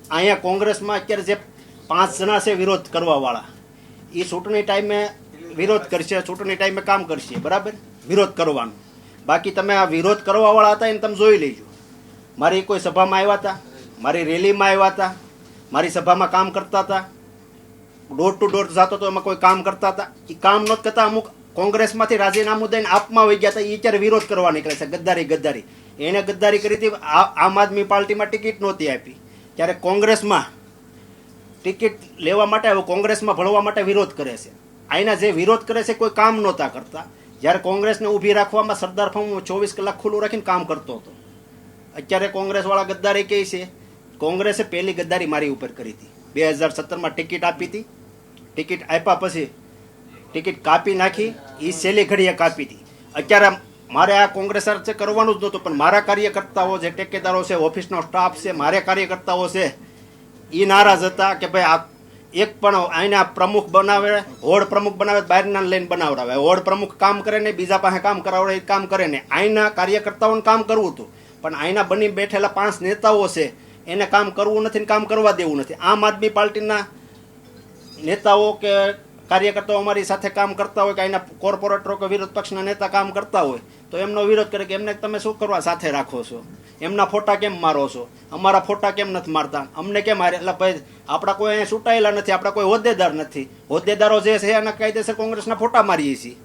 અહીંયા કોંગ્રેસમાં અત્યારે જે 5 જણા છે વિરોધ કરવાવાળા, એ ચૂંટણી ટાઈમે વિરોધ કરશે, ચૂંટણી ટાઈમે કામ કરશે, બરાબર, વિરોધ કરવાનો. બાકી તમે આ વિરોધ કરવાવાળા હતા એને તમે જોઈ લેજો. મારી કોઈ સભામાં આવ્યા હતા, મારી રેલીમાં આવ્યા હતા, મારી સભામાં કામ કરતા હતા, ડોર ટુ ડોર જતો તો એમાં કોઈ કામ કરતા હતા. એ કામ નહોત કરતા. અમુક કોંગ્રેસમાંથી રાજીનામું દઈને આપમાં વહી ગયા હતા. એ અત્યારે વિરોધ કરવા નીકળે છે. ગદ્દારી એને ગદ્દારી કરી હતી. આમ આદમી પાર્ટીમાં ટિકિટ નહોતી આપી, ત્યારે કોંગ્રેસમાં ટિકિટ લેવા માટે, હવે કોંગ્રેસમાં ભળવા માટે વિરોધ કરે છે. આના જે વિરોધ કરે છે કોઈ કામ નહોતા કરતા. જ્યારે કોંગ્રેસને ઊભી રાખવામાં સરદાર ફાર્મ 24 કલાક ખુલ્લું રાખીને કામ કરતો હતો. અત્યારે કોંગ્રેસવાળા ગદ્દારી કહે છે. કોંગ્રેસે પહેલી ગદ્દારી મારી ઉપર કરી હતી. 2017માં ટિકિટ આપી હતી. ટિકિટ આપ્યા પછી ટિકિટ કાપી નાખી. એ છેલ્લી ઘડીએ કાપી હતી. અત્યારે મારે આ કોંગ્રેસ સાથે કરવાનું જ નહોતું, પણ મારા કાર્યકર્તાઓ, જે ટેકેદારો છે, ઓફિસનો સ્ટાફ છે, મારે કાર્યકર્તાઓ છે, એ નારાજ હતા કે ભાઈ આ એક પણ આના પ્રમુખ બનાવે, હોડ પ્રમુખ બનાવે, બહારના લઈને બનાવડાવે. હોડ પ્રમુખ કામ કરે ને બીજા પાસે કામ કરાવડે, એ કામ કરે ને. આના કાર્યકર્તાઓને કામ કરવું હતું, પણ આના બની બેઠેલા 5 નેતાઓ છે એને કામ કરવું નથી ને કામ કરવા દેવું નથી. આમ આદમી પાર્ટીના નેતાઓ કે કાર્યકર્તાઓ અમારી સાથે કામ કરતા હોય, કે અહીંના કોર્પોરેટરો કે વિરોધ પક્ષના નેતા કામ કરતા હોય, તો એમનો વિરોધ કરે કે એમને તમે શું કરવા સાથે રાખો છો, એમના ફોટા કેમ મારો છો, અમારા ફોટા કેમ નથી મારતા, અમને કેમ મારે. એટલે ભાઈ આપણા કોઈ અહીંયા ચૂંટાયેલા નથી, આપણા કોઈ હોદ્દેદાર નથી. હોદ્દેદારો જે છે એના કાયદેસર કોંગ્રેસના ફોટા મારીએ છીએ.